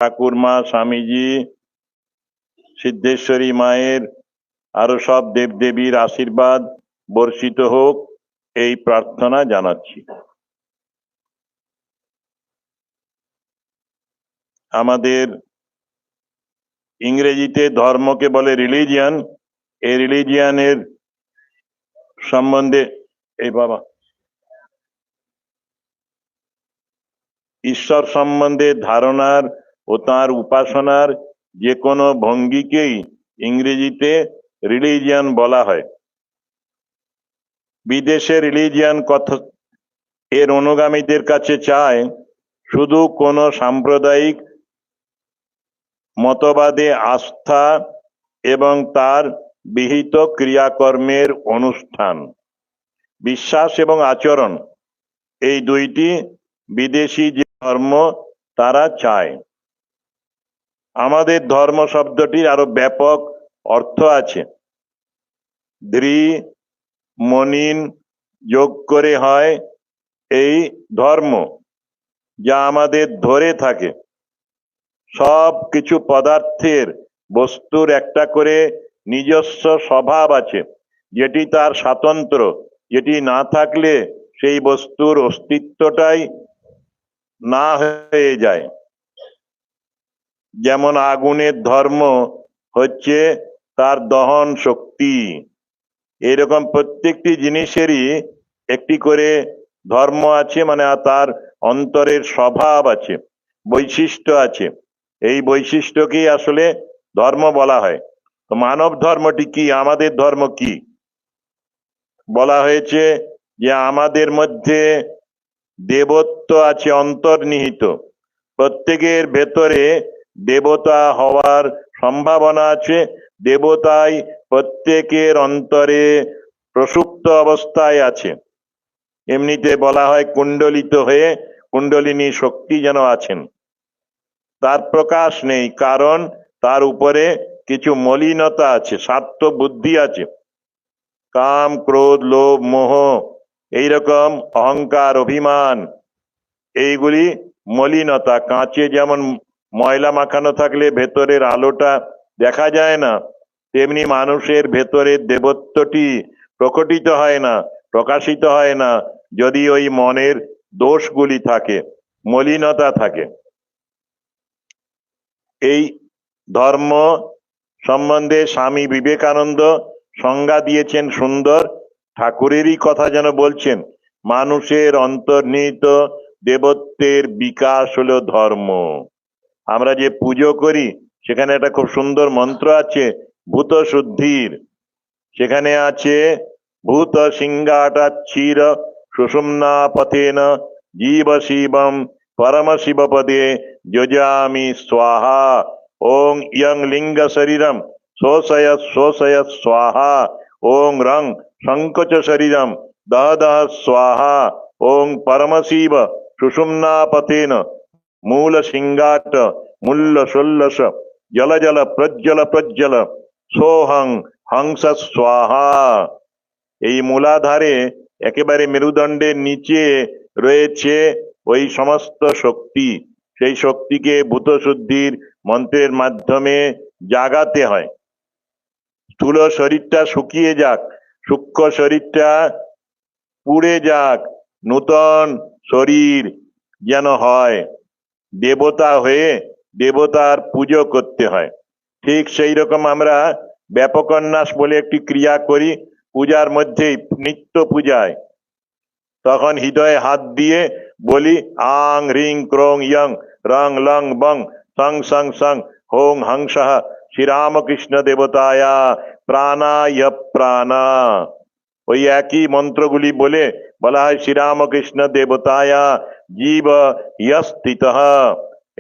ঠাকুরমা, স্বামীজি, সিদ্ধেশ্বরী মায়ের আরো সব দেবদেবীর আশীর্বাদ বর্ষিত হোক এই প্রার্থনা জানাচ্ছি। আমাদের ইংরেজিতে ধর্মকে বলে রিলিজিয়ান। এই রিলিজিয়ানের সম্বন্ধে ঈশ্বর সম্বন্ধে ধারণার ও তাঁর উপাসনার যে কোনো ভঙ্গিকেই ইংরেজিতে রিলিজিয়ান বলা হয়। বিদেশে রিলিজিয়ান কথা এর অনুগামীদের কাছে চায় শুধু কোনো সাম্প্রদায়িক মতবাদে আস্থা এবং তার বিহিত ক্রিয়াকর্মের অনুষ্ঠান। বিশ্বাস এবং আচরণ এই দুইটি বিদেশি যে ধর্ম তারা চায়। আমাদের ধর্ম শব্দটির আরো ব্যাপক অর্থ আছে। ধৃ মনিন যোগ করে হয় এই ধর্ম, যা আমাদের ধরে থাকে। সব কিছু পদার্থের বস্তুর একটা করে নিজস্ব স্বভাব আছে, যেটি তার স্বাতন্ত্র্য, যেটি না থাকলে সেই বস্তুর অস্তিত্বটাই না হয়ে যায়। যেমন আগুনের ধর্ম হচ্ছে তার দহন শক্তি। এরকম প্রত্যেকটি জিনিসেরই একটি করে ধর্ম আছে, মানে তার অন্তরের স্বভাব আছে, বৈশিষ্ট্য আছে। এই বৈশিষ্ট্যকেই আসলে ধর্ম বলা হয়। তো মানব ধর্মটি কি, আমাদের ধর্ম কি? বলা হয়েছে যে আমাদের মধ্যে দেবত্ব আছে অন্তর্নিহিত। প্রত্যেকের ভেতরে দেবতা হওয়ার সম্ভাবনা আছে। দেবতাই প্রত্যেকের অন্তরে প্রসুপ্ত অবস্থায় আছে। এমনিতে বলা হয় কুণ্ডলিত হয়ে কুণ্ডলিনী শক্তি যেন আছেন। তার প্রকাশ নেই, কারণ তার উপরে কিছু মলিনতা আছে, স্বার্থ বুদ্ধি আছে, কাম, ক্রোধ, লোভ, মোহ, এইরকম অহংকার, অভিমান, এইগুলি মলিনতা। কাঁচে যেমন ময়লা মাখানো থাকলে ভেতরের আলোটা দেখা যায় না, তেমনি মানুষের ভেতরের দেবত্বটি প্রকটিত হয় না, প্রকাশিত হয় না, যদি ওই মনের দোষগুলি থাকে, মলিনতা থাকে। এই ধর্ম সম্বন্ধে স্বামী বিবেকানন্দ সংজ্ঞা দিয়েছেন সুন্দর। ঠাকুরেরই কথা যেন বলছেন, মানুষের অন্তর্নিহিত দেবত্বের বিকাশ হলো ধর্ম। আমরা যে পুজো করি সেখানে একটা খুব সুন্দর মন্ত্র আছে ভূত শুদ্ধির। সেখানে আছে ভূত সিংহাটাচ্ছির সুষুম্না পথেন জীব শিবম পরম শিব পদে যজামি স্বাহা। ওং ইয়ং লিঙ্গ শরীরম শোষয় শোষয় স্বাহা। ওং রং সংকোচ শরীরম দহ দহ স্বাহা। ওং পরম শিব সুষুম্না পথেন মূল সিংহাট মূল্য ষোল্লশ জল জল প্রজ্জল প্রজ্জল সোহং হংস স্বাহা। এই মূলাধারে একেবারে মেরুদণ্ডের নিচে রয়েছে ওই সমস্ত শক্তি। সেই শক্তিকে ভূত শুদ্ধির মন্ত্রের মাধ্যমে জাগাতে হয়। স্থূল শরীরটা শুকিয়ে যাক, সূক্ষ্ম শরীরটা পুড়ে যাক, নূতন শরীর যেন হয়। দেবতা হয়ে দেবতার পুজো করতে হয়। ঠিক সেই রকম আমরা ব্যাপকন্যাস বলে একটি ক্রিয়া করি পূজার মধ্যেই, নিত্য পূজায়। তখন হৃদয়ে হাত দিয়ে বলি আং হ্রিং ক্রোং ইয়ং রং লং বং সং সং সং হোং হংসঃ শ্রীরামকৃষ্ণ দেবতায়া প্রাণায় প্রাণা। ওই একই মন্ত্রগুলি বলে বলা হয় শ্রীরামকৃষ্ণ দেবতায়া জীব ইয়স্থিতঃ।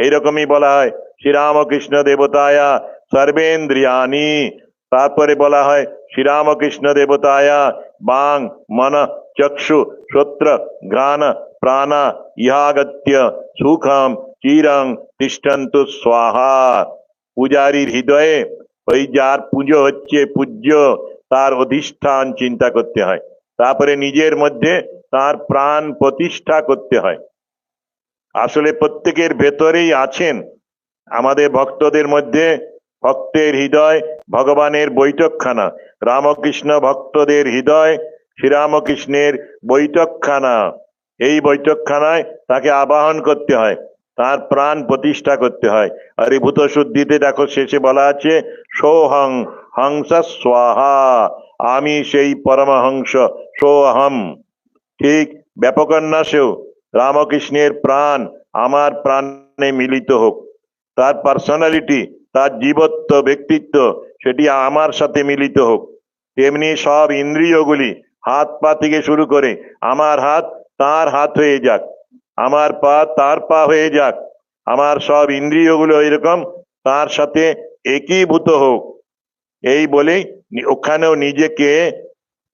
এইরকমই বলা হয় শ্রীরামকৃষ্ণ দেবতায়া সর্বেন্দ্রিয়ানি। তারপরে বলা হয় শ্রীরামকৃষ্ণ দেবতায়া বাং মন চক্ষু শ্রোত্র ঘ্রাণ প্রাণা ইহাগত্য সুখম চিরং তিষ্ঠন্তু স্বাহা। পূজারীর হৃদয়ে ওই যার পুজো হচ্ছে পূজ্য তার অধিষ্ঠান চিন্তা করতে হয়, তারপরে নিজের মধ্যে তার প্রাণ প্রতিষ্ঠা করতে হয়। আসলে প্রত্যেকের ভেতরেই আছেন আমাদের ভক্তদের মধ্যে ভক্তের হৃদয় ভগবানের বৈঠকখানা, রামকৃষ্ণ ভক্তদের হৃদয় শ্রীরামকৃষ্ণের বৈঠকখানা। এই বৈঠকখানায় তাকে আবাহন করতে হয়, তার প্রাণ প্রতিষ্ঠা করতে হয়। আর এই ভূত শুদ্ধিতে দেখো শেষে বলা আছে সোহং হংস স্বাহা, আমি সেই পরমহংস, সোহম। ঠিক ব্যাপকন্যাসেও রামকৃষ্ণের প্রাণ আমার প্রাণে মিলিত হোক, তার পার্সোনালিটি, তার জীবত্ব, ব্যক্তিত্ব সেটি আমার সাথে মিলিত হোক। তেমনি সব ইন্দ্রিয়গুলি, হাত পা থেকে শুরু করে আমার হাত তার হাত হয়ে যাক, আমার পা তার পা হয়ে যাক, আমার সব ইন্দ্রিয়গুলো এরকম তার সাথে একীভূত হোক। এই বলেই ওখানেও নিজেকে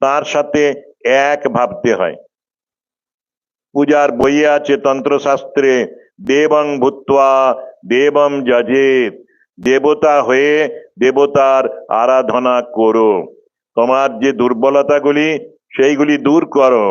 তার সাথে এক ভাবতে হয়। পূজার বইয়ে আছে তন্ত্রশাস্ত্রে, দেবং ভূত্বা দেবম যজেত, দেবতা হয়ে দেবতার আরাধনা করো। তোমার যে দুর্বলতাগুলি সেইগুলি দূর করো।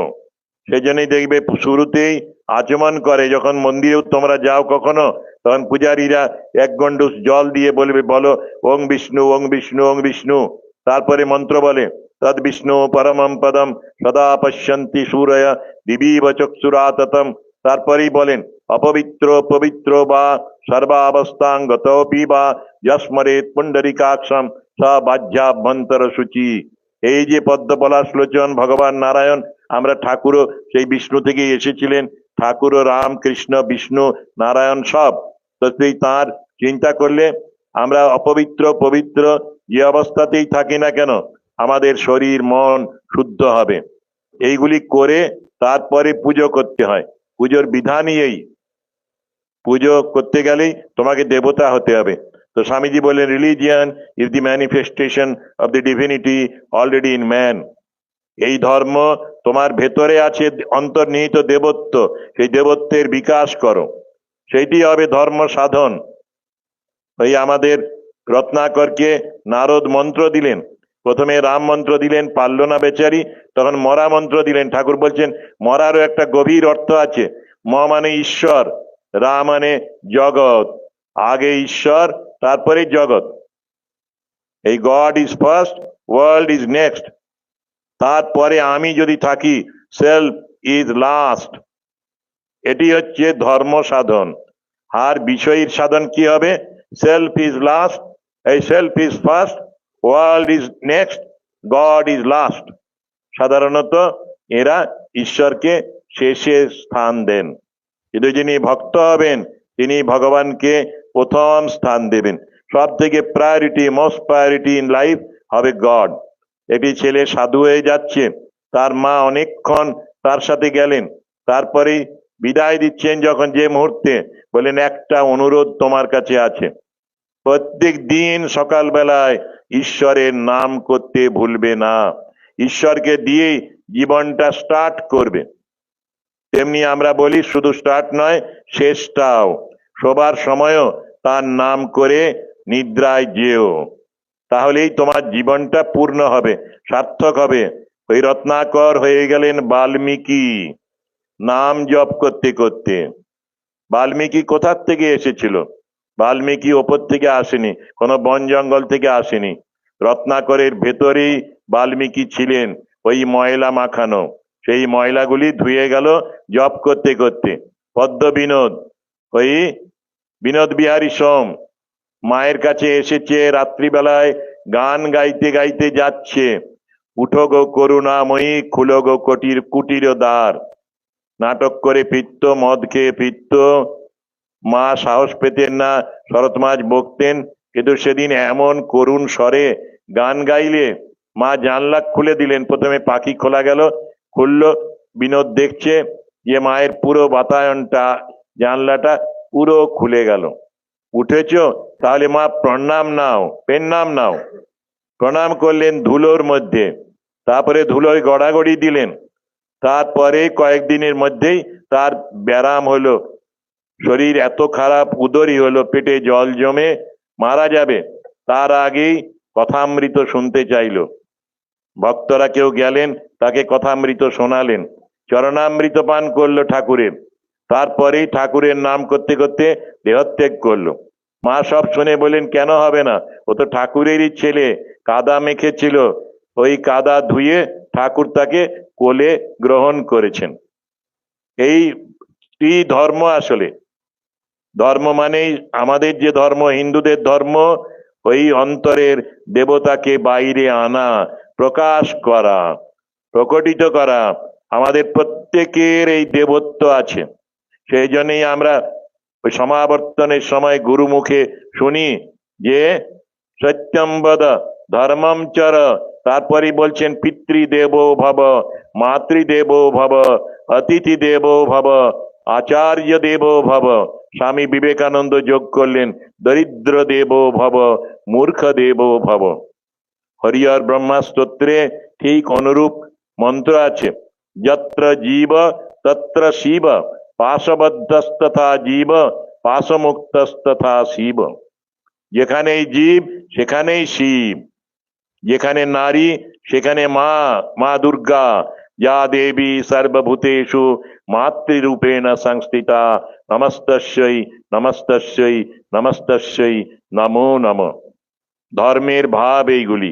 সেজন্যই দেখবে শুরুতেই আচমন করে, যখন মন্দিরেও তোমরা যাও কখনো, তখন পূজারীরা এক গন্ডুস জল দিয়ে বলবে, বলো ওং বিষ্ণু ওং বিষ্ণু ওং বিষ্ণু। তারপরে মন্ত্র বলে তদ বিষ্ণু পরমম পদম সদা পশ্যন্তি সূরয় দিবীব চক্ষুরাততম। তারপরেই বলেন অপবিত্র পবিত্র বা সর্বাবস্থাঙ্গতপি বা যস্মরেত পুণ্ডরিকাক্ষম স বাহ্যাভ্যন্তর শুচি। এই যে পদ্ম পলাশ লোচন ভগবান নারায়ণ, আমরা ঠাকুরও সেই বিষ্ণু থেকেই এসেছিলেন। ঠাকুরও রাম কৃষ্ণ বিষ্ণু নারায়ণ সব। তো সেই তাঁর চিন্তা করলে আমরা অপবিত্র পবিত্র যে অবস্থাতেই থাকি না কেন, আমাদের শরীর মন শুদ্ধ হবে। এইগুলি করে তারপরে পুজো করতে হয়। পুজোর বিধানই এই। পুজো করতে গেলেই তোমাকে দেবতা হতে হবে। তো স্বামীজি বলেন religion is the manifestation of the divinity already in man. এই ধর্ম তোমার ভেতরে আছে অন্তর্নিহিত দেবত্ব, সেই দেবত্বের বিকাশ করো, সেইটি হবে ধর্ম সাধন। ওই আমাদের রত্নাকরকে নারদ মন্ত্র দিলেন, প্রথমে রাম মন্ত্র দিলেন, পারল না বেচারি, তখন মরা মন্ত্র দিলেন। ঠাকুর বলছেন মরারও একটা গভীর অর্থ আছে। ম মানে ঈশ্বর, রা মানে জগৎ, আগে ঈশ্বর তারপরে জগৎ। এই god is first, world is next. তারপরে আমি যদি থাকি, সেলফ ইজ লাস্ট। এটি হচ্ছে ধর্ম সাধন। আর বিষয়ের সাধন কি হবে? সেলফ ইজ লাস্ট, এই self is first, world is next, god is last. সাধারণত এরা ঈশ্বরকে শেষে স্থান দেন, কিন্তু যিনি ভক্ত হবেন তিনি ভগবানকে প্রথম স্থান দেবেন। সব থেকে priority, most priority in life হবে গড। একটি ছেলে সাধু হয়ে যাচ্ছে, তার মা অনেকক্ষণ তার সাথে গেলেন, তারপরেই বিদায় দিচ্ছেন যখন, যে মুহূর্তে বলেন একটা অনুরোধ তোমার কাছে আছে, প্রত্যেক দিন সকালবেলায় ঈশ্বরের নাম করতে ভুলবে না। ঈশ্বরকে দিয়েই জীবনটা স্টার্ট করবে। তেমনি আমরা বলি শুধু স্টার্ট নয়, শেষটাও। শোবার সময়ও তার নাম করে নিদ্রায় যেও, তাহলেই তোমার জীবনটা পূর্ণ হবে, সার্থক হবে। ওই রত্নাকর হয়ে গেলেন বাল্মীকি নাম জপ করতে করতে। বাল্মীকি কোথার থেকে এসেছিল? বাল্মীকি ওপর থেকে আসেনি, কোনো বন জঙ্গল থেকে আসেনি। রত্নাকরের ভেতরেই বাল্মীকি ছিলেন, ওই ময়লা মাখানো। সেই ময়লাগুলি ধুয়ে গেল জপ করতে করতে। পদ্ম বিনোদ, ওই বিনোদ বিহারী সোম মায়ের কাছে এসেছে, রাত্রিবেলায় গান গাইতে গাইতে যাচ্ছে, উঠো গো করুণাময়ী খুলো গো কুটির দ্বার। নাটক করে ফিরত, মদ খেয়ে ফিরত। মা সাহস পেতেন না, শরৎ মাঝ বকতেন, কিন্তু সেদিন এমন করুণ স্বরে গান গাইলে মা জানলা খুলে দিলেন। প্রথমে পাখি খোলা গেল, খুললো, বিনোদ দেখছে যে মায়ের পুরো বাতায়নটা, জানলাটা পুরো খুলে গেল। উঠেছ? তাহলে মা প্রণাম নাও, পেন নাম নাও। প্রণাম করলেন ধুলোর মধ্যে, তারপরে ধুলোয় গড়াগড়ি দিলেন। তারপরে কয়েকদিনের মধ্যেই তার ব্যারাম হলো, শরীর এত খারাপ, উদরই হলো, পেটে জল জমে মারা যাবে। তার আগেই কথামৃত শুনতে চাইল। ভক্তরা কেউ গেলেন, তাকে কথামৃত শোনালেন, চরণামৃত পান করলো ঠাকুরের। তারপরেই ঠাকুরের নাম করতে করতে দেহত্যাগ করলো। মা সব শুনে বললেন, কেন হবে না, ও তো ঠাকুরেরই ছেলে, কাদা মেখেছিল, ওই কাদা ধুয়ে ঠাকুর তাকে কোলে গ্রহণ করেছেন। এই এই ধর্ম আসলে, ধর্ম মানেই আমাদের যে ধর্ম, হিন্দুদের ধর্ম, ওই অন্তরের দেবতাকে বাইরে আনা, প্রকাশ করা, প্রকটিত করা। আমাদের প্রত্যেকের এই দেবত্ব আছে। সেই জন্যই আমরা ওই সমাবর্তনের সময় গুরু মুখে শুনি যে সত্যম বদ, ধর্মম চর, তারপরে বলছেন পিতৃদেব ভব, মাতৃদেব ভব, অতিথি দেব ভব, আচার্য দেব ভব। স্বামী বিবেকানন্দ যোগ করলেন দরিদ্র দেব ভব, মূর্খ দেব ভব। হরিহর ব্রহ্মা স্তোত্রে ঠিক অনুরূপ মন্ত্র আছে। যত্র জীব তত্র শিব, পাশবদ্ধস্তথা জীব, পাশমুক্তস্তথা শিব। যেখানেই জীব সেখানেই শিব, যেখানে নারী সেখানে মা, মা দুর্গা। যা দেবী সর্বভূতেষু মাতৃরূপেণ সংস্থিতা, নমস্তস্যৈ নমস্তস্যৈ নমস্তস্যৈ নমো নমঃ। ধর্মের ভাব এইগুলি।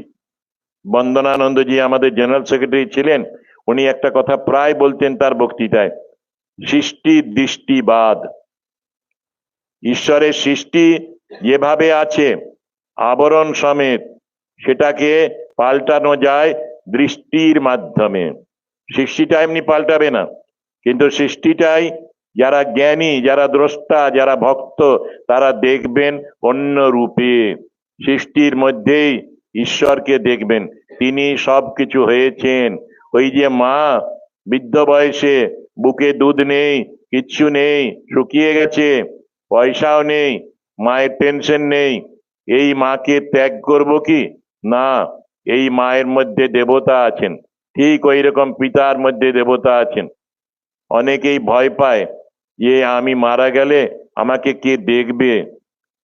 বন্দনানন্দজি আমাদের জেনারেল সেক্রেটারি ছিলেন, উনি একটা কথা প্রায় বলতেন তার বক্তৃতায়, সৃষ্টি দৃষ্টিবাদ। ঈশ্বরের সৃষ্টি যেভাবে আছে আবরণ সমেত, সেটাকে পাল্টানো যায় দৃষ্টির মাধ্যমে। সৃষ্টিটা এমনি পাল্টাবে না, কিন্তু সৃষ্টিটাই যারা জ্ঞানী, যারা দ্রষ্টা, যারা ভক্ত, তারা দেখবেন অন্য রূপে। সৃষ্টির মধ্যেই ঈশ্বরকে দেখবেন, তিনি সব কিছু হয়েছেন। ওই যে মা বৃদ্ধ বয়সে, বুকে দুধ নেই, কিচ্ছু নেই, শুকিয়ে গেছে, পয়সাও নেই, মায়ের টেনশন নেই, এই মাকে ত্যাগ করব কি না? এই মায়ের মধ্যে দেবতা আছেন, ঠিক ওই রকম পিতার মধ্যে দেবতা আছেন। অনেকেই ভয় পায় যে আমি মারা গেলে আমাকে কে দেখবে।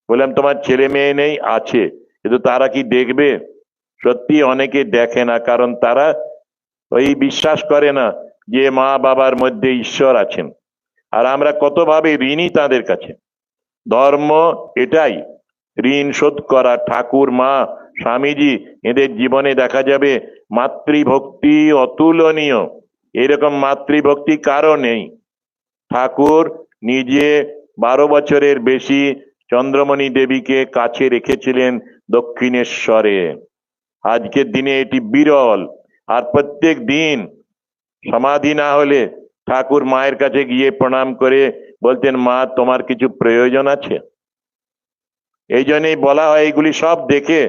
বললাম, তোমার ছেলে মেয়ে নেই? আছে, কিন্তু তারা কি দেখবে? সত্যি অনেকে দেখে না, কারণ তারা ওই বিশ্বাস করে না যে মা বাবার মধ্যে ঈশ্বর আছেন। আর আমরা কতভাবে ঋণী তাদের কাছে। ধর্ম এটাই, ঋণ শোধ করা। ঠাকুর, মা, স্বামীজি, এদের জীবনে দেখা যাবে মাতৃভক্তি অতুলনীয়। এরকম মাতৃভক্তি কারো নেই। ঠাকুর নিজে 12 বছরের বেশি চন্দ্রমণি দেবীকে কাছে রেখেছিলেন দক্ষিণেশ্বরে। আজকের দিনে এটি বিরল। আর প্রত্যেক দিন সমাধি না হলে ঠাকুর মায়ের কাছে গিয়ে প্রণাম করে বলতেন, মা তোমার কিছু প্রয়োজন আছে? এই জন্যই বলা হয়, এগুলি সব দেখে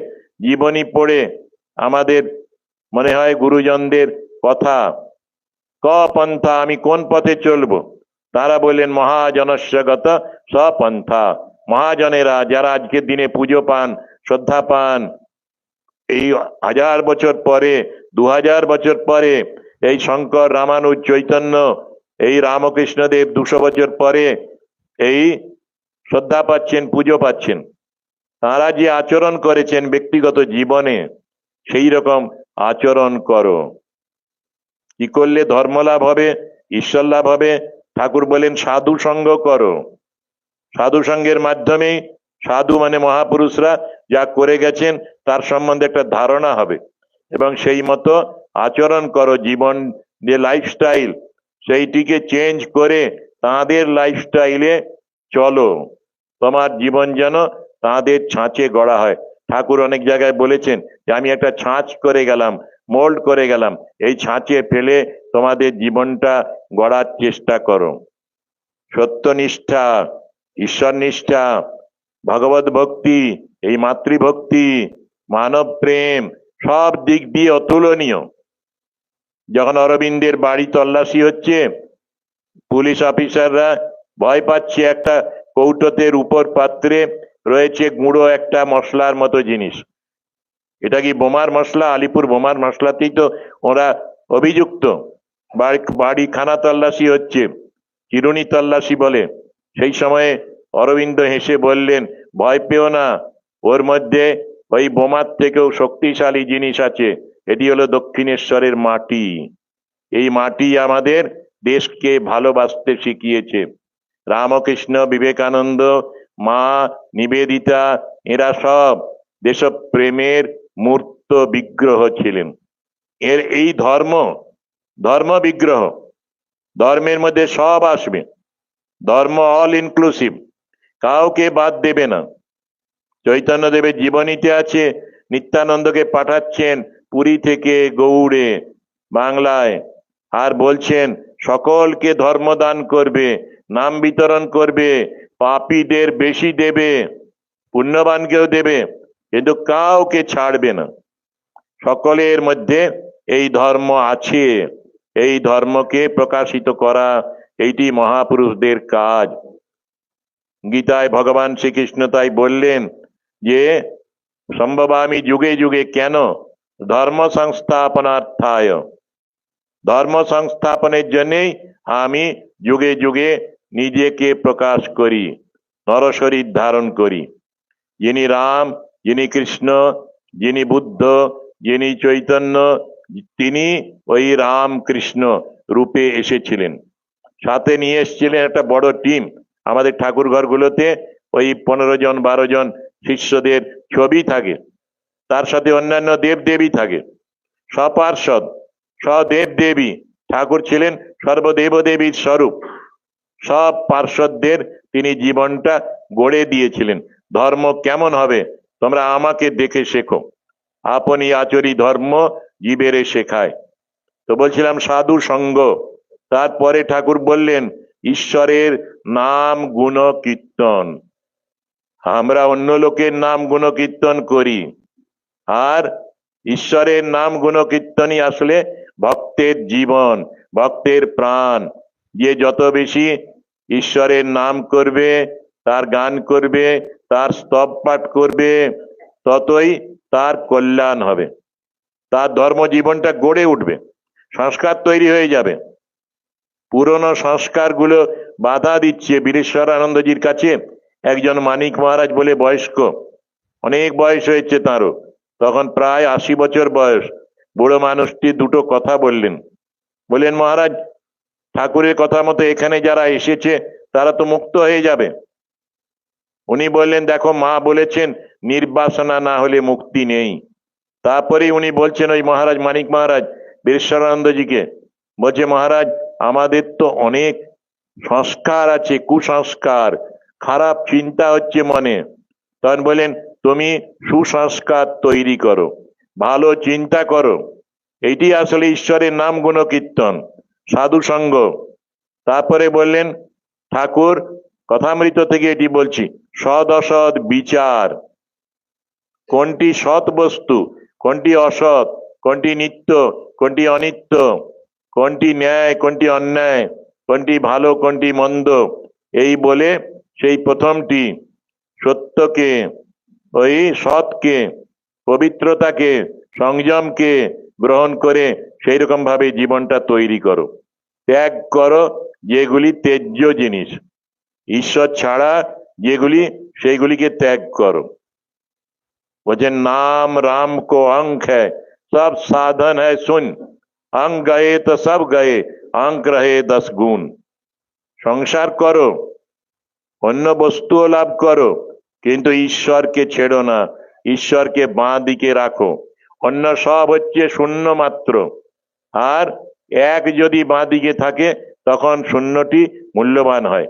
জীবনী পড়ে আমাদের মনে হয় গুরুজনদের কথা, ক পন্থা, আমি কোন পথে চলবো। তারা বললেন মহাজনস্যগত স্বপন্থা। মহাজনেরা যারা আজকের দিনে পুজো পান, শ্রদ্ধা পান, এই 1000 বছর পরে, 2000 বছর পরে, এই শঙ্কর, রামানুজ, চৈতন্য, এই রামকৃষ্ণদেব 200 বছর পরে এই শ্রদ্ধা পাচ্ছেন, পুজো পাচ্ছেন। তারা যে আচরণ করেছেন ব্যক্তিগত জীবনে, সেই রকম আচরণ করো। কি করলে ধর্ম লাভ হবে, ঈশ্বর লাভ হবে? ঠাকুর বলেন সাধু সঙ্গ করো। সাধু সঙ্গের মাধ্যমে, সাধু মানে মহাপুরুষরা যা করে গেছেন তার সম্বন্ধে একটা ধারণা হবে, এবং সেই মতো আচরণ করো। জীবন যে লাইফস্টাইল, সেইটিকে চেঞ্জ করে তাঁদের লাইফস্টাইলে চলো। তোমার জীবন যেন তাঁদের ছাঁচে গড়া হয়। ঠাকুর অনেক জায়গায় বলেছেন যে আমি একটা ছাঁচ করে গেলাম, মোল্ড করে গেলাম, এই ছাঁচে ফেলে তোমাদের জীবনটা গড়ার চেষ্টা করো। সত্যনিষ্ঠা, ঈশ্বর নিষ্ঠা, ভগবত ভক্তি, এই মাতৃভক্তি, মানব প্রেম, সব দিক দিয়ে অতুলনীয়। যখন অরবিন্দের বাড়ি তল্লাশি হচ্ছে, পুলিশ অফিসাররা ভয় পাচ্ছে, একটা কৌটোতে উপর পাত্রে রয়েছে গুঁড়ো একটা মশলার মতো জিনিস। এটা কি বোমার মশলা? আলিপুর বোমার মশলাতেই তো ওরা অভিযুক্ত। বাড়ি খানা তল্লাশি হচ্ছে, চিরুনি তল্লাশি বলে। সেই সময়ে অরবিন্দ হেসে বললেন, ভয় পেও না, ওর মধ্যে ওই বোমার থেকেও শক্তিশালী জিনিস আছে। এটি হলো দক্ষিণেশ্বরের মাটি। এই মাটি আমাদের দেশকে ভালোবাসতে শিখিয়েছে। রামকৃষ্ণ, বিবেকানন্দ, মা নিবেদিতা, এরা সব দেশপ্রেমের মূর্ত বিগ্রহ ছিলেন। এই ধর্ম বিগ্রহ। ধর্মের মধ্যে সব আসবে, ধর্ম অল ইনক্লুসিভ, কাউকে বাদ দেবে না। চৈতন্যদেবের জীবনীতে আছে, নিত্যানন্দকে পাঠাচ্ছেন পুরী থেকে গৌড়ে বাংলায়, আর বলছেন সকলকে ধর্মদান করবে, নাম বিতরণ করবে, পাপীদের বেশি দেবে, পুণ্যবানকেও দেবে, কিন্তু কাউকে ছাড়বে না। সকলের মধ্যে এই ধর্ম আছে, এই ধর্মকে প্রকাশিত করা এইটি মহাপুরুষদের কাজ। গীতায় ভগবান শ্রীকৃষ্ণ তাই বললেন যে সম্ভবামি যুগে যুগে, কেন? ধর্ম সংস্থাপনার্থায়, ধর্ম সংস্থাপনের জন্যই আমি যুগে যুগে নিজেকে প্রকাশ করি, নরশরীর ধারণ করি। যিনি রাম, যিনি কৃষ্ণ, যিনি বুদ্ধ, যিনি চৈতন্য, তিনি ওই রাম কৃষ্ণ রূপে এসেছিলেন। সাথে নিয়ে এসেছিলেন একটা বড় টিম। আমাদের ঠাকুর ঘরগুলোতে ওই 15 জন 12 জন শিষ্যদের ছবি থাকে, তার সাথে অন্যান্য দেবদেবী থাকে, সপার্ষদ, সদেব দেবী। ঠাকুর ছিলেন সর্বদেব দেবীর স্বরূপ। সব পার্ষদদের তিনি জীবনটা গড়ে দিয়েছিলেন। ধর্ম কেমন হবে তোমরা আমাকে দেখে শেখো, আপনি আচরি ধর্ম জীবেরে শেখায়। তো বলছিলাম সাধু সঙ্গ। তারপরে ঠাকুর বললেন ঈশ্বরের নাম গুণ কীর্তন। আমরা অন্য লোকের নাম গুণ কীর্তন করি, আর ঈশ্বরের নাম গুণ কীর্তনই আসলে ভক্তের জীবন, ভক্তের প্রাণ। যে যত বেশি ঈশ্বরের নাম করবে, তার গান করবে, তার স্তব পাঠ করবে, ততই তার কল্যাণ হবে, তার ধর্মজীবনটা গড়ে উঠবে, সংস্কার তৈরি হয়ে যাবে। পুরনো সংস্কারগুলো বাধা দিচ্ছে। বীরেশ্বরানন্দজির কাছে একজন মানিক মহারাজ বলে বয়স্ক, অনেক বয়স হয়েছে তাঁরও, তখন প্রায় 80 বছর বয়স, বুড়ো মানুষটি দুটো কথা বললেন। মহারাজ, ঠাকুরের কথা মতো এখানে যারা এসেছে তারা তো মুক্ত হয়ে যাবে। উনি বললেন দেখো, মা বলেছেন নির্বাসনা না হলে মুক্তি নেই। তারপরে উনি বলছেন ওই মহারাজ, মানিক মহারাজ বীরেশ্বরানন্দজিকে, বলছে মহারাজ আমাদের তো অনেক সংস্কার আছে, কুসংস্কার, খারাপ চিন্তা হচ্ছে মনে। তখন বলেন তুমি সুসংস্কার তৈরি করো, ভালো চিন্তা করো, এইটি আসলে ঈশ্বরের নাম গুণ কীর্তন, সাধু সঙ্গ। তারপরে বললেন ঠাকুর কথামৃত থেকে এটি বলছি, সৎ অসৎ বিচার, কোনটি সৎ বস্তু, কোনটি অসৎ, কোনটি নিত্য, কোনটি অনিত্য, কোনটি ন্যায়, কোনটি অন্যায়, কোনটি ভালো, কোনটি মন্দ, এই বলে সেই প্রথমটি সত্যকে, ওই সৎকে, পবিত্রতাকে, সংযমকে গ্রহণ করে সেই রকম ভাবে জীবনটা তৈরি করো। ত্যাগ করো যেগুলি ত্যায্য জিনিস, ঈশ্বর ছাড়া যেগুলি, সেইগুলিকে ত্যাগ করো। বলছেন नाम राम को अंक है, सब साधन है सुन, अंग गए तो सब गए, अंक रहे 10 गुण। সংসার করো, অন্য বস্তুও লাভ করো, কিন্তু ঈশ্বরকে ছেড়ো না, ঈশ্বরকে বাঁ দিকে রাখো। অন্য সব হচ্ছে শূন্য মাত্র, আর এক যদি বাঁ দিকে থাকে তখন শূন্যটি মূল্যবান হয়।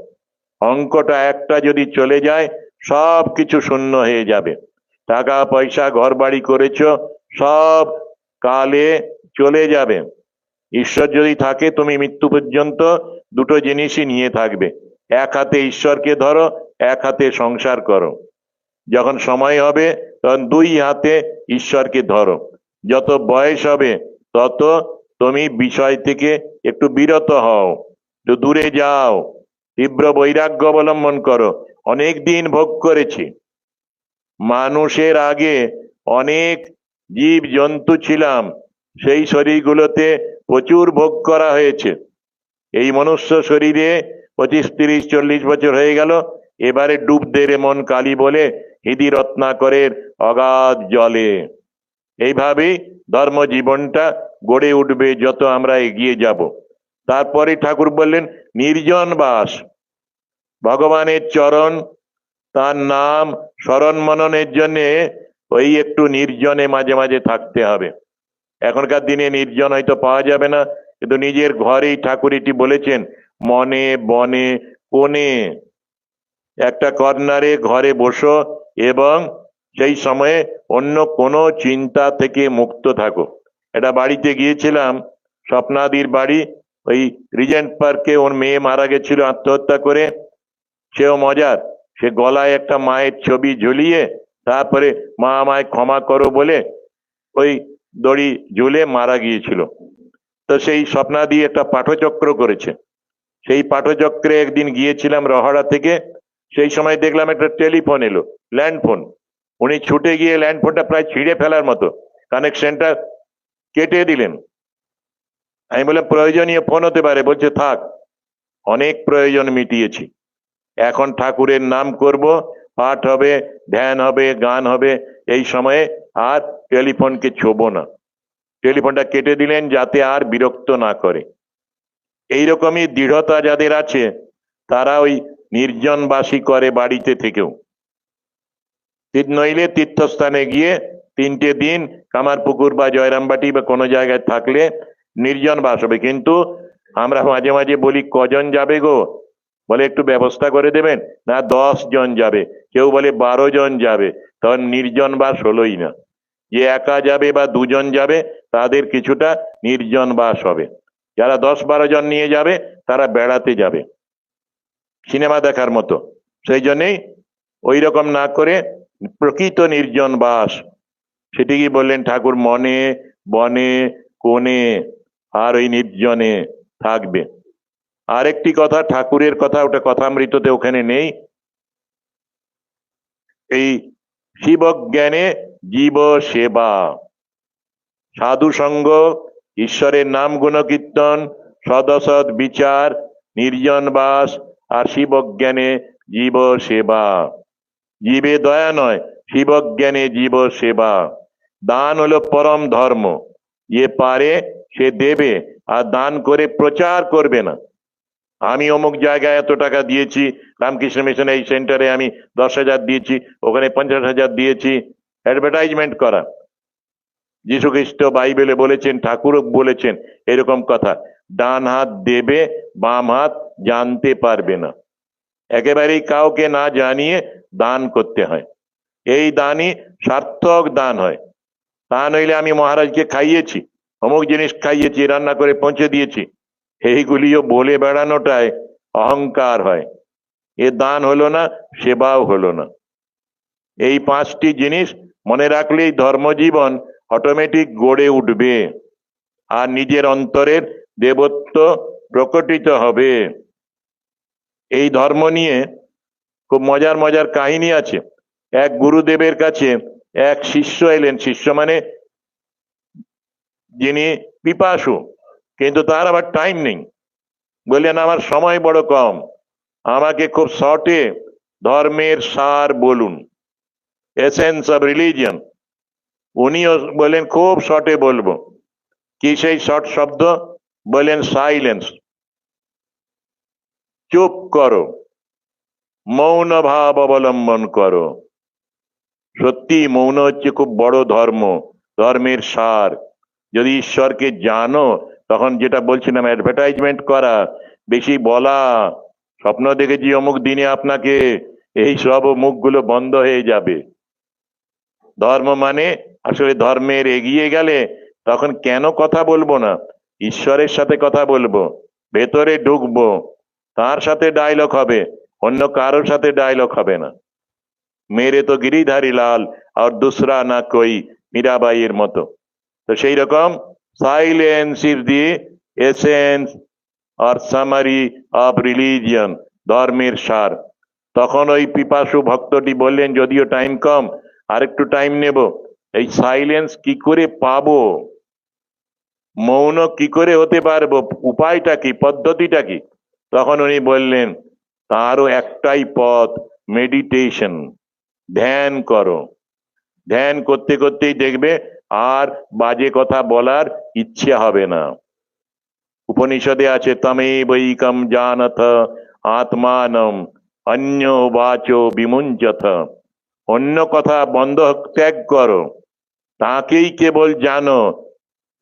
অঙ্কটা একটা যদি চলে যায় সব কিছু শূন্য হয়ে যাবে। টাকা পয়সা ঘর বাড়ি করেছ সব কালে চলে যাবে। ঈশ্বর যদি থাকে তুমি মৃত্যু পর্যন্ত দুটো জিনিসই নিয়ে থাকবে, এক হাতে ঈশ্বরকে ধরো, এক হাতে সংসার করো। যখন সময় হবে তখন দুই হাতে ঈশ্বরকে ধরো। যত বয়স হবে তত তুমি বিষয় থেকে একটু বিরত হও, একটু দূরে যাও, তীব্র বৈরাগ্য অবলম্বন করো। অনেক দিন ভোগ করেছি, মানুষের আগে অনেক জীব জন্তু ছিলাম, সেই শরীরগুলোতে প্রচুর ভোগ করা হয়েছে। এই মনুষ্য শরীরে 25, 30, 40 বছর হয়ে গেল, এবারে ডুব দে রে মন কালী বলে হৃদি রত্নাকরের অগাধ জলে। এইভাবেই ধর্ম জীবনটা গড়ে উঠবে যত আমরা এগিয়ে যাব। তারপরে ঠাকুর বললেন নির্জন বাস, ভগবানের চরণ তার নাম স্মরণ মননের জন্য ওই একটু নির্জনে মাঝে মাঝে থাকতে হবে। এখনকার দিনে নির্জন হয়তো পাওয়া যাবে না, কিন্তু নিজের ঘরেই ঠাকুর এটি বলেছেন, মনে বনে কোণে একটা কর্নারে ঘরে বসো এবং সেই সময়ে অন্য কোনো চিন্তা থেকে মুক্ত থাকো। এটা বাড়িতে গিয়েছিলাম, স্বপ্নাদির বাড়ি, ওই রিজেন্ট পার্কে ওর মেয়ে মারা গেছিল আত্মহত্যা করে। সেও মজার, সে গলায় একটা মায়ের ছবি ঝুলিয়ে তারপরে মা আমায় ক্ষমা করো বলে ওই দড়ি ঝুলে মারা গিয়েছিল। তো সেই স্বপ্নাদি একটা পাঠচক্র করেছে, সেই পাঠচক্রে একদিন গিয়েছিলাম রহড়া থেকে। সেই সময় দেখলাম একটা টেলিফোন এলো, ল্যান্ডফোন। উনি ছুটে গিয়ে ল্যান্ডফোনটা প্রায় ছিঁড়ে ফেলার মতো কানেকশনটা কেটে দিলেন। আমি বললাম প্রয়োজনীয় ফোন হতে পারে, বলছে থাক, অনেক প্রয়োজন মিটিয়েছি, এখন ঠাকুরের নাম করব, পাঠ হবে, ধ্যান হবে, গান হবে, এই সময়ে আর টেলিফোনকে ছোবো না। টেলিফোনটা কেটে দিলেন যাতে আর বিরক্ত না করে। এইরকমই দৃঢ়তা যাদের আছে তারা ওই নির্জনবাসী করে বাড়িতে থেকেও। নইলে তীর্থস্থানে গিয়ে 3টে দিন কামারপুকুর বা জয়রামবাটি বা কোনো জায়গায় থাকলে নির্জন বাস হবে। কিন্তু আমরা মাঝে মাঝে বলি কজন যাবে গো, বলে একটু ব্যবস্থা করে দেবেন না, 10 জন যাবে, কেউ বলে 12 জন যাবে, তখন নির্জন বাস হলোই না। যে একা যাবে বা 2 জন যাবে তাদের কিছুটা নির্জন বাস হবে। যারা 10-12 জন নিয়ে যাবে তারা বেড়াতে যাবে, সিনেমা দেখার মতো। সেই জন্যেই ওই রকম না করে প্রকৃত নির্জন বাস, সেটি কি বললেন ঠাকুর, মনে বনে কোণে আর ওই নির্জনে থাকবে। আরেকটি কথা, ঠাকুরের কথা, ওটা কথামৃততে ওখানে নেই। এই শিবজ্ঞানে জীব সেবা, সাধু সঙ্গ, ঈশ্বরের নাম গুণ কীর্তন, সদসৎ বিচার, নির্জন বাস আর শিবজ্ঞানে জীব সেবা। জীবে দয়া নয়, শিবজ্ঞানে জীব সেবা। দান হলো পরম ধর্ম, যে পারে সে দেবে, আর দান করে প্রচার করবে না আমি অমুক জায়গায় এত টাকা দিয়েছি, রামকৃষ্ণ মিশন এই সেন্টারে আমি 10,000 দিয়েছি, ওখানে 50,000 দিয়েছি, অ্যাডভার্টাইজমেন্ট করা। যীশু খ্রিস্ট বাইবেলে বলেছেন, ঠাকুরও বলেছেন এরকম কথা, ডান হাত দেবে, বাম হাত জানতে পারবে না। একেবারেই কাউকে না জানিয়ে দান করতে হয়, এই দানই সার্থক দান হয়। তা নইলে আমি মহারাজকে খাইয়েছি, অমুক জিনিস খাইয়েছি, রান্না করে পৌঁছে দিয়েছি, এইগুলিও বলে বেড়ানোটায় অহংকার হয়, এ দান হলো না, সেবাও হলো না। এই 5টি জিনিস মনে রাখলেই ধর্মজীবন অটোমেটিক গড়ে উঠবে আর নিজের অন্তরের দেবত্ব প্রকটিত হবে। এই ধর্ম নিয়ে খুব মজার মজার কাহিনী আছে। এক গুরুদেবের কাছে এক শিষ্য এলেন, শিষ্য মানে যিনি পিপাসু, কিন্তু তার আবার টাইম নেই। বললেন আমার সময় বড় কম, আমাকে খুব শর্টে ধর্মের সার বলুন, এসেন্স অফ রিলিজিয়ন। উনিও বললেন খুব শর্টে বলবো। কি সেই শর্ট শব্দ? বললেন সাইলেন্স, চুপ করো, মৌন ভাব অবলম্বন করো। সত্যি মৌন হচ্ছে খুব বড় ধর্ম, ধর্মের সার। যদি ঈশ্বরকে জানো, তখন যেটা বলছিলাম অ্যাডভার্টাইজমেন্ট করা, বেশি বলা, স্বপ্ন দেখেছি অমুক দিনে আপনাকে, এই সব মুখগুলো বন্ধ হয়ে যাবে। ধর্ম মানে আসলে ধর্মের এগিয়ে গেলে তখন কেন কথা বলবো না, ঈশ্বরের সাথে কথা বলবো, ভেতরে ঢুকবো, তার সাথে ডায়লগ হবে, অন্য কারোর সাথে ডায়লগ হবে না। মেরে তো গিরিধারী লাল আর দুসরা না কই, মীরাবাইয়ের মতো। তো সেই রকম সাইলেন্স ইজ দি এসেন্স আর সামারি অফ রিলিজিয়ন, ধর্মের সার। তখন ওই পিপাসু ভক্তটি বললেন, যদিও টাইম কম, আরেকটু টাইম নেব, এই সাইলেন্স কি করে পাবো, মৌন কি করে হতে পারবো, উপায়টা কি, পদ্ধতিটা কি? তখন উনি বললেন তারও একটাই পথ, মেডিটেশন, ধ্যান করো। ধ্যান করতে করতেই দেখবে আর বাজে কথা বলার ইচ্ছে হবে না। উপনিষদে আছে তমেবৈকম জানথ আত্মানম অন্য বাচো বিমুঞ্চথ, অন্য কথা বন্ধ ত্যাগ করো, তাকেই কেবল জানো।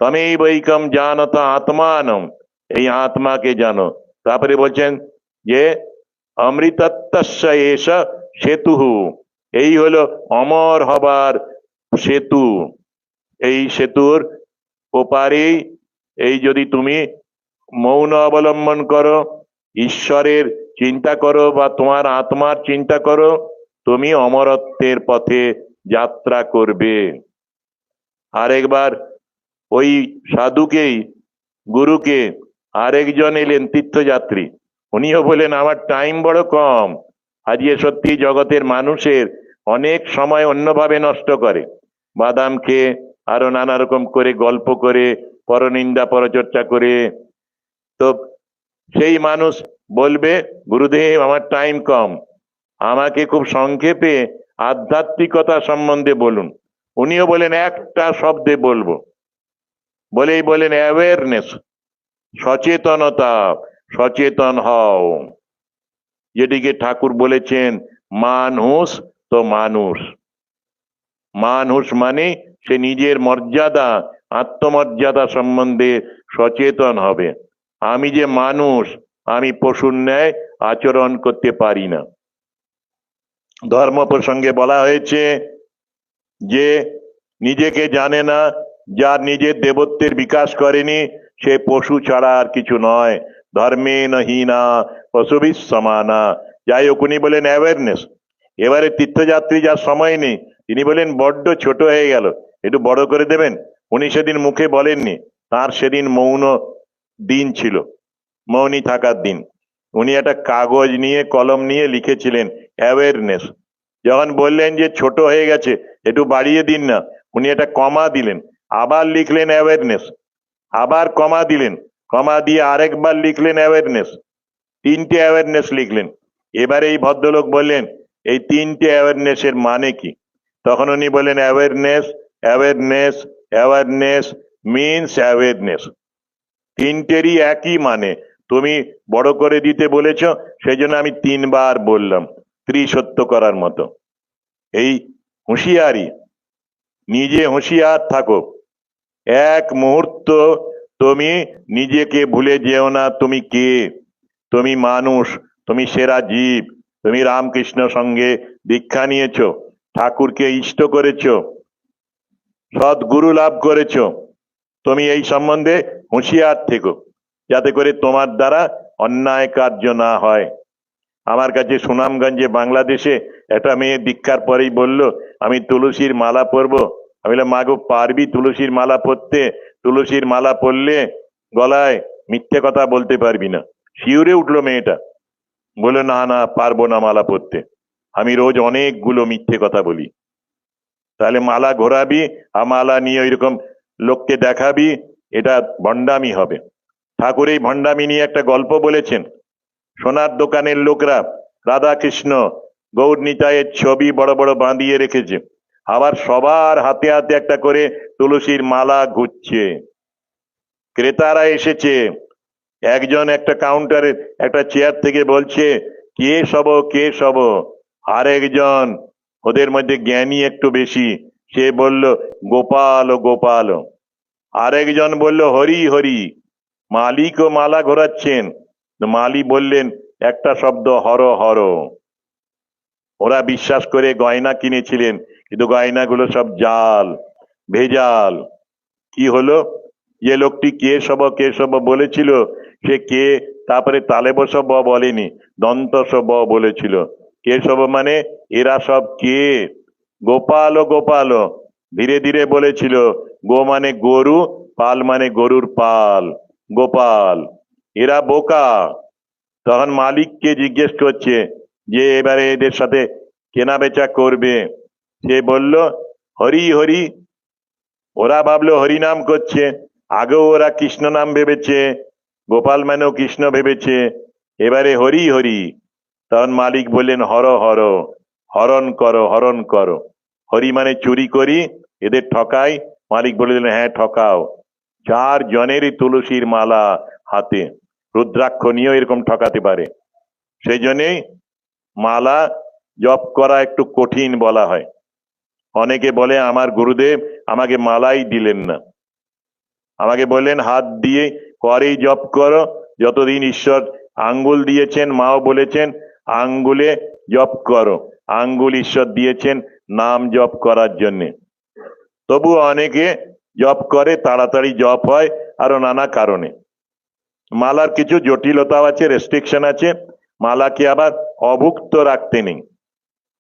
তমেবৈকম জানত আত্মানম, এই আত্মাকে জানো। তারপরে বলছেন যে অমৃতত্বস্য এষ সেতু, এই হলো অমর হবার সেতু। এই সেতুর ওপারেই, এই যদি তুমি মৌন অবলম্বন করো, ঈশ্বরের চিন্তা করো বা তোমার আত্মার চিন্তা করো, তুমি অমরত্বের পথে যাত্রা করবে। আরেকবার ওই সাধুকেই, গুরুকে, আরেকজন এলেন তীর্থযাত্রী, উনিও বলেন আমার টাইম বড় কম, আজকে সত্যি জগতের মানুষের অনেক সময় অন্যভাবে নষ্ট করে, বাদাম খেয়ে আরো নানা রকম করে গল্প করে পরনিন্দা পরচর্চা করে। তো সেই মানুষ বলবে গুরুদেব আমার টাইম কম, আমাকে খুব সংক্ষেপে আধ্যাত্মিকতা সম্বন্ধে বলুন। উনিও বলেন একটা শব্দে বলবো, বলেই বলেন অ্যাওয়ারনেস, সচেতনতা, সচেতন হও। যেটিকে ঠাকুর বলেছেন মানুষ, তো মানুষ, মানুষ মানে সে নিজের মর্যাদা, আত্মমর্যাদা সম্বন্ধে সচেতন হবে। আমি যে মানুষ, আমি পশুর ন্যায় আচরণ করতে পারি না। ধর্ম প্রসঙ্গে বলা হয়েছে যে নিজেকে জানে না, যার নিজের দেবত্বের বিকাশ করেনি, সে পশু ছাড়া আর কিছু নয়। ধর্মে নহীনা পশুবিস সমানা। যাই হোক, উনি বলেন অ্যাওয়ারনেস। এবারে তীর্থযাত্রী যার সময় নেই, তিনি বলেন বড্ড ছোট হয়ে গেল, একটু বড় করে দেবেন। উনি সেদিন মুখে বলেননি, তার সেদিন মৌন দিন ছিল, মৌনী থাকার দিন। উনি একটা কাগজ নিয়ে কলম নিয়ে লিখেছিলেন অ্যাওয়ারনেস। যখন বললেন যে ছোট হয়ে গেছে একটু বাড়িয়ে দিন না, উনি একটা কমা দিলেন, আবার লিখলেন অ্যাওয়ারনেস, আবার কমা দিলেন, কমা দিয়ে আরেকবার লিখলেন অ্যাওয়ারনেস, তিনটে অ্যাওয়ারনেস লিখলেন। এবারে এই ভদ্রলোক বললেন এই তিনটে অ্যাওয়ারনেস এর মানে কি? তখন উনি বললেন awareness, awareness, awareness means awareness, তিনটেরই একই মানে। তুমি বড় করে দিতে বলেছ, সেই জন্য আমি তিনবার বললাম, ত্রিসত্য করার মতো। এই হুঁশিয়ারি, নিজে হুঁশিয়ার থাকো। এক মুহূর্ত তুমি নিজেকে ভুলে যেও না, তুমি কে? তুমি মানুষ, তুমি সেরা জীব, তুমি রামকৃষ্ণ সঙ্গে দীক্ষা নিয়েছো, ঠাকুরকে ইষ্ট করেছো, সদ্গুরু লাভ করেছো। তুমি এই সম্বন্ধে হুঁশিয়ার থেকো, যাতে করে তোমার দ্বারা অন্যায় কার্য না হয়। আমার কাছে সুনামগঞ্জে বাংলাদেশে একটা মেয়ে দীক্ষার পরেই বলল আমি তুলসীর মালা পরবো। আমি বললাম মাগো পারবি তুলসীর মালা পরতে? তুলসীর মালা পরলে গলায় মিথ্যে কথা বলতে পারবি না। শিউরে উঠলো মেয়েটা, বলে না না পারবো না মালা পরতে, আমি রোজ অনেকগুলো মিথ্যে কথা বলি। তাহলে মালা ঘোরাবি আর মালা নিয়ে ওইরকম লোককে দেখাবি, এটা ভণ্ডামি হবে। ঠাকুর এই ভণ্ডামি নিয়ে একটা গল্প বলেছেন। সোনার দোকানের লোকরা রাধাকৃষ্ণ গৌর নিতাইয়ের ছবি বড় বড় বাঁধিয়ে রেখেছে, আবার সবার হাতে হাতে একটা করে তুলসীর মালা ঘুরছে। ক্রেতারা এসেছে, একজন একটা কাউন্টারে একটা চেয়ার থেকে বলছে কে সব, কে সব। আরেকজন, ওদের মধ্যে জ্ঞানী একটু বেশি, সে বলল গোপাল গোপাল। আরেকজন বলল হরি হরি। মালিকও মালা ঘোরাচ্ছেন, মালি বললেন একটা শব্দ হর হর। ওরা বিশ্বাস করে গয়না কিনেছিলেন, কিন্তু গয়নাগুলো সব জাল, ভেজাল। কি হলো? যে লোকটি কে সব বলেছিল, সে কে তারপরে তালে বস ব বলেনি, দন্তস ব বলেছিল। কে সব মানে এরা সব কে? গোপাল ও গোপাল। ধীরে ধীরে বলেছিল গো মানে গরু, পাল মানে গরুর পাল, গোপাল। এরা বোকা। তখন মালিককে জিজ্ঞেস করছে যে এবারে এদের সাথে কেনা বেচা করবে। সে বলল হরি হরি। ওরা ভাবলো হরি নাম করছে, আগেও ওরা কৃষ্ণ নাম ভেবেছে, গোপাল মানেও কৃষ্ণ ভেবেছে, এবারে হরি হরি। তখন মালিক বললেন হর হর, হরণ করো হরণ করো। হরি মানে চুরি করি, এদের ঠকাই। মালিক বলে দিলেন হ্যাঁ ঠকাও। 4 জনেরই তুলসীর মালা হাতে, রুদ্রাক্ষ নিয়েও এরকম ঠকাতে পারে। সেই জন্যেই মালা জপ করা একটু কঠিন বলা হয়। অনেকে বলে আমার গুরুদেব আমাকে মালাই দিলেন না, আমাকে বললেন হাত দিয়ে করেই জপ করো, যতদিন ঈশ্বর আঙ্গুল দিয়েছেন, মাও বলেছেন আঙ্গুলে জপ করো, আঙ্গুল ঈশ্বর দিয়েছেন নাম জপ করার জন্যে। তবু অনেকে জপ করে, তাড়াতাড়ি জপ হয় আরো নানা কারণে। মালার কিছু জটিলতাও আছে, রেস্ট্রিকশন আছে। মালাকে আবার অভুক্ত রাখতে নেই।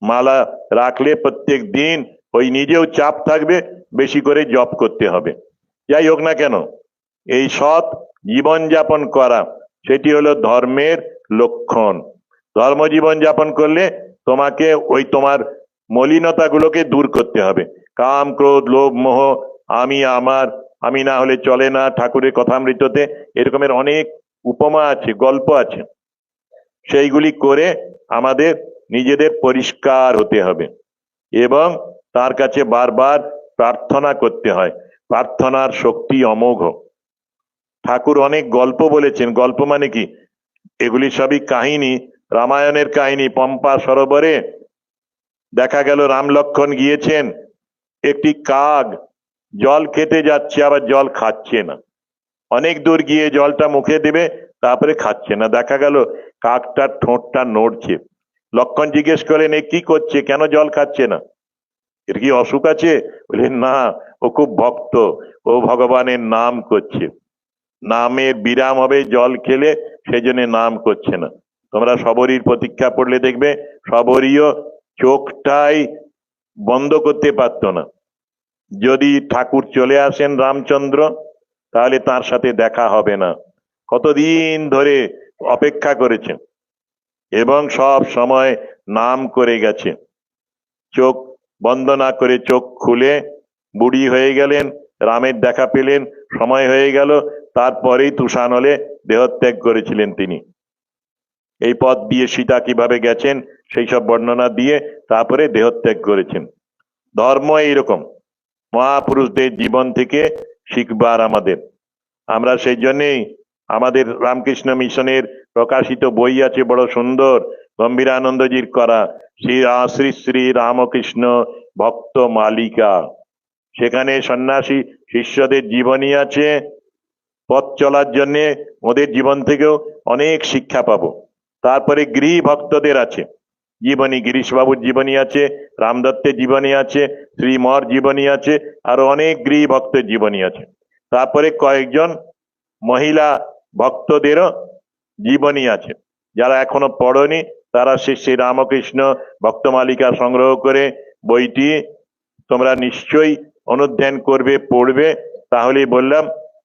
মালা রাখলে প্রত্যেক দিন ওই নিজেও চাপ থাকবে, বেশি করে জপ করতে হবে। যাই হোক না কেন, এই সৎ জীবন যাপন করা সেটি হলো ধর্মের লক্ষণ। ধর্ম জীবন যাপন করলে তোমাকে ওই তোমার মলিনতাগুলোকে দূর করতে হবে। কাম ক্রোধ লোভ মোহ, আমি আমার, আমি না হলে চলে না, ঠাকুরের কথামৃততে এরকমের অনেক উপমা আছে, গল্প আছে। সেইগুলি করে আমাদের নিজেদের পরিষ্কার হতে হবে এবং তার কাছে বারবার প্রার্থনা করতে হয়। প্রার্থনার শক্তি অমোঘ। ঠাকুর অনেক গল্প বলেছেন। গল্প মানে কি? এগুলি সবই কাহিনী, রামায়ণের কাহিনী। পম্পা সরোবরে দেখা গেল রাম লক্ষ্মণ গিয়েছেন, একটি কাক জল খেতে যাচ্ছে আবার জল খাচ্ছে না। অনেক দূর গিয়ে জলটা মুখে দেবে, তারপরে খাচ্ছে না। দেখা গেল কাকটার ঠোঁটটা নড়ছে। লক্ষ্মণ জিজ্ঞেস করলেন এ কি করছে, কেন জল খাচ্ছে না? এর কি অসুখ আছে? বললেন না, ও খুব ভক্ত, ও ভগবানের নাম করছে, নামের বিরাম হবে জল খেলে, সেজন্য নাম করছে না। তোমরা শবরীর প্রতীক্ষা পড়লে দেখবে শবরীও চোখটাই বন্ধ করতে পারত না। যদি ঠাকুর চলে আসেন রামচন্দ্র, তাহলে তার সাথে দেখা হবে না। কতদিন ধরে অপেক্ষা করেছেন এবং সব সময় নাম করে গেছে। চোখ বন্ধ না করে চোখ খুলে বুড়ি হয়ে গেলেন, রামের দেখা পেলেন, সময় হয়ে গেল, তারপরেই তুষানলে দেহত্যাগ করেছিলেন তিনি। এই পথ দিয়ে সীতা কিভাবে গেছেন সেই সব বর্ণনা দিয়ে তারপরে দেহত্যাগ করেছেন। ধর্ম এইরকম, মহাপুরুষদের জীবন থেকে শিখবার আমাদের। আমরা সেই জন্যেই আমাদের রামকৃষ্ণ মিশনের প্রকাশিত বই আছে বড় সুন্দর, গম্ভীরানন্দজির করা, শ্রী শ্রী রামকৃষ্ণ ভক্ত মালিকা। সেখানে সন্ন্যাসী শিষ্যদের জীবনী আছে। পথ চলার জন্যে ওদের জীবন থেকেও অনেক শিক্ষা পাবো। তারপরে গৃহী ভক্তদের আছে জীবনী, গিরিশবাবুর জীবনী আছে, রামদত্তের জীবনী আছে, শ্রীমর জীবনী আছে, আরো অনেক গৃহী ভক্তের জীবনী আছে। তারপরে কয়েকজন মহিলা ভক্তদেরও জীবনী আছে। যারা এখনো পড়নি তারা শ্রী রামকৃষ্ণ ভক্ত মালিকা সংগ্রহ করে বইটি তোমরা নিশ্চয়ই অনুধ্যান করবে, পড়বে। তাহলেই বললাম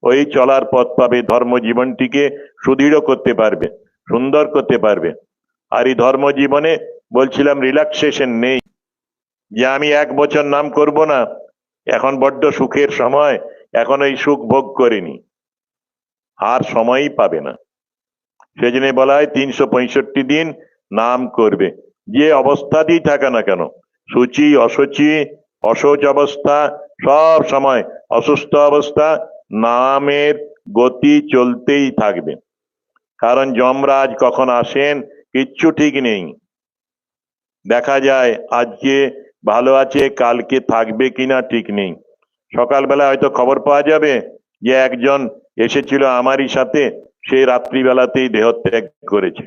ওই চলার পথ পাবে, ধর্ম জীবনটিকে সুদৃঢ় করতে পারবে, সুন্দর করতে পারবে। আর এই ধর্ম জীবনে বলছিলাম রিল্যাক্সেশন নেই, যে আমি 1 বছর নাম করব না, এখন বড্ড সুখের সময়, এখন এই সুখ ভোগ করিনি, আর সময়ই পাবে না। সেজন্য বলা হয় 365 দিন নাম করবে, যে অবস্থাতেই থাকে না কেন, সূচি অসুচি অশৌচ অবস্থা, সব সময় অসুস্থ অবস্থা, নামের গতি চলতেই থাকবে। কারণ যমরাজ কখন আসেন কিচ্ছু ঠিক নেই। দেখা যায় আজকে ভালো আছে, কালকে থাকবে কিনা ঠিক নেই। সকালবেলা হয়তো খবর পাওয়া যাবে যে একজন এসেছিল আমারই সাথে, সে রাত্রিবেলাতেই দেহত্যাগ করেছে।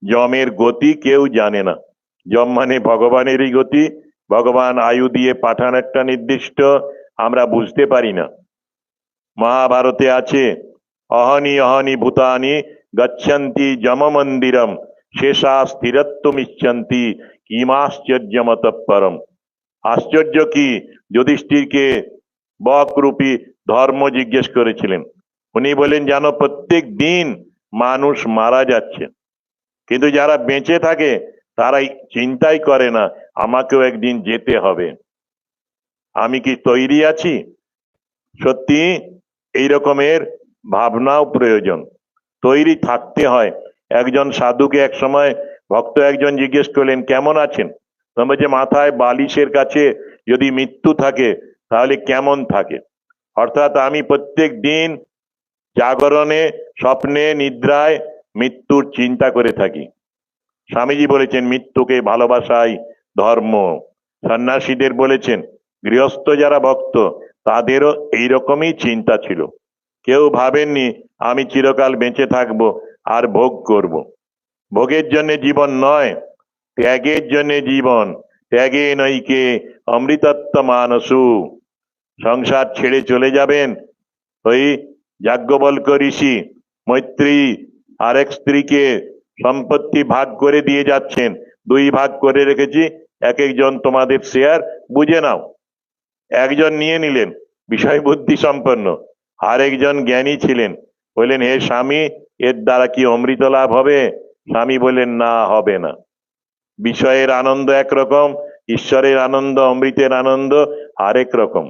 যমের গতি কেউ জানে না। যম মানে ভগবানেরই গতি, ভগবান আয়ু দিয়ে পাঠান একটা নির্দিষ্ট, আমরা বুঝতে পারি না। মহাভারতে আছে অহনি অহনি ভূতানি গচ্ছন্তি যম মন্দিরম শেষা স্থিরত্বমিচ্ছন্তি কিমাশ্চর্যমত পরম। আশ্চর্য কি? যুধিষ্ঠিরকে বকরূপী ধর্ম জিজ্ঞেস করেছিলেন। উনি বলেন জানো প্রত্যেক দিন মানুষ মারা যাচ্ছে, কিন্তু যারা বেঁচে থাকে তারাই চিন্তাই করে না আমাকেও একদিন যেতে হবে, আমি কি তৈরি আছি? সত্যি এই রকমের ভাবনাও প্রয়োজন, তৈরি থাকতে হয়। একজন সাধুকে এক সময় ভক্ত একজন জিজ্ঞেস করলেন কেমন আছেন? তবে যে মাথায় বালিশের কাছে যদি মৃত্যু থাকে তাহলে কেমন থাকে? অর্থাৎ আমি প্রত্যেক দিন জাগরণে, স্বপ্নে, নিদ্রায় মৃত্যুর চিন্তা করে থাকি। স্বামীজি বলেছেন মৃত্যুকে ভালোবাসাই ধর্ম। সন্ন্যাসীদের বলেছেন, গৃহস্থ যারা ভক্ত তাদেরও এইরকমই চিন্তা ছিল। কেউ ভাবেননি আমি চিরকাল বেঁচে থাকবো আর ভোগ করব। ভোগের জন্য জীবন নয়, ত্যাগের জন্য জীবন। ত্যাগে নৈকে অমৃতত্ব মানসু। সংসার ছেড়ে চলে যাবেন। ওই যাজ্ঞবল্ক্য ঋষি মৈত্রী আরেক স্ত্রীকে সম্পত্তি ভাগ করে দিয়ে যাচ্ছেন, 2 ভাগ করে রেখেছি, এক একজন তোমাদের শেয়ার, বুঝে নাও। একজন নিয়ে নিলেন, বিষয় বুদ্ধি সম্পন্ন। আরেকজন জ্ঞানী ছিলেন, বললেন হে স্বামী, এর দ্বারা কি অমৃত লাভ হবে? স্বামী বললেন না, হবে না। বিষয়ের আনন্দ একরকম, ঈশ্বরের আনন্দ, অমৃতের আনন্দ আরেক রকম।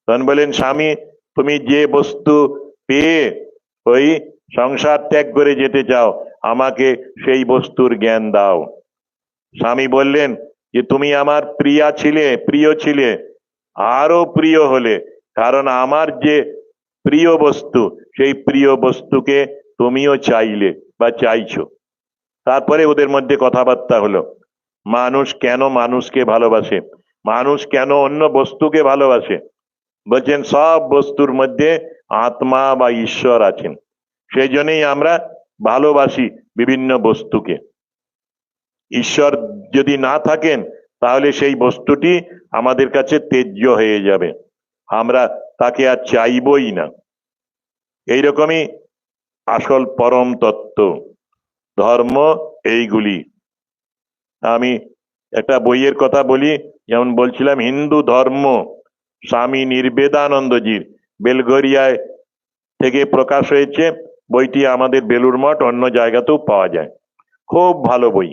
তখন বলেন স্বামী, তুমি যে বস্তু পেয়ে ওই সংসার ত্যাগ করে যেতে চাও, আমাকে সেই বস্তুর জ্ঞান দাও। স্বামী বললেন যে তুমি আমার প্রিয় ছিলে, আরো প্রিয় হলে, কারণ আমার যে প্রিয় বস্তু, সেই প্রিয় বস্তুকে তুমিও চাইলে বা চাইছো। তারপরে ওদের মধ্যে কথাবার্তা হলো, মানুষ কেন মানুষকে ভালোবাসে, মানুষ কেন অন্য বস্তুকে ভালোবাসে। বলছেন সব বস্তুর মধ্যে আত্মা বা ঈশ্বর আছেন, সেই জন্যই আমরা ভালোবাসি বিভিন্ন বস্তুকে। ঈশ্বর যদি না থাকেন তাহলে সেই বস্তুটি আমাদের কাছে ত্যায্য হয়ে যাবে, আমরা তাকে আর চাইবই না। এইরকমই আসল পরম তত্ত্ব ধর্ম এইগুলি। আমি একটা বইয়ের কথা বলি, যেমন বলছিলাম হিন্দু ধর্ম, স্বামী নির্বেদানন্দজির, বেলঘরিয়ায় থেকে প্রকাশ হয়েছে। বইটি আমাদের বেলুড় মঠ অন্য জায়গাতেও পাওয়া যায়। খুব ভালো বই।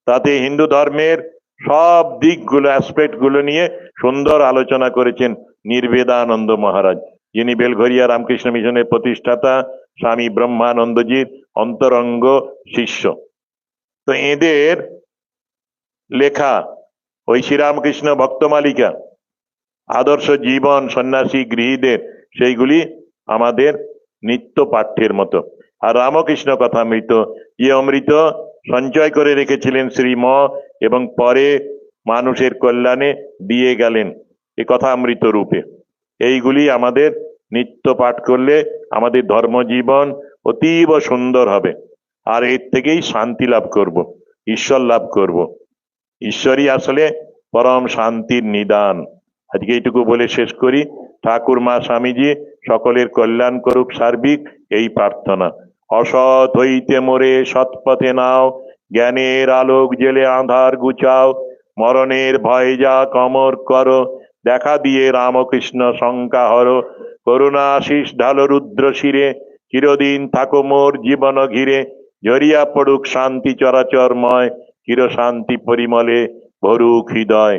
তাতে হিন্দু ধর্মের সব দিকগুলো, অ্যাসপেক্ট গুলো নিয়ে সুন্দর আলোচনা করেছেন নির্বেদানন্দ মহারাজ, যিনি বেলঘরিয়া রামকৃষ্ণ মিশনের প্রতিষ্ঠাতা, স্বামী ব্রহ্মানন্দজির অন্তরঙ্গ শিষ্য। তো এদের লেখা ওই শ্রীরামকৃষ্ণ ভক্তমালিকা, আদর্শ জীবন সন্ন্যাসী গৃহীদের, সেইগুলি আমাদের নিত্য পাঠ্যের মতো। আর রামকৃষ্ণ কথামৃত, যে অমৃত সঞ্চয় করে রেখেছিলেন শ্রীম এবং পরে মানুষের কল্যাণে দিয়ে গেলেন এ কথামৃত রূপে, এইগুলি আমাদের নিত্য পাঠ করলে আমাদের ধর্মজীবন অতীব সুন্দর হবে। আর এর থেকেই শান্তি লাভ করব, ঈশ্বর লাভ করব। ঈশ্বরই আসলে পরম শান্তির নিদান। আজকে এইটুকু বলে শেষ করি। ঠাকুর মা স্বামীজি সকলের কল্যাণ করুক সার্বিক, এই প্রার্থনা। অসৎ হইতে মোরে সৎপথে নাও, জ্ঞানের আলোক জেলে আঁধার গুচাও, মরণের ভয় যা কমর করো, দেখা দিয়ে রামকৃষ্ণ শঙ্কা হর, করুণা আশিস ঢালো রুদ্র শিরে, চিরদিন থাকো মোর জীবন ঘিরে, ঝরিয়া পড়ুক শান্তি চরাচরময়, চির শান্তি পরিমলে ভরুক হৃদয়।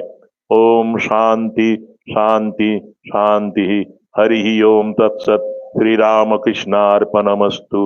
ওম শান্তি শান্তি শান্তি। হরি ওম তৎসৎ। শ্রীরামকৃষ্ণার্পণমস্তু।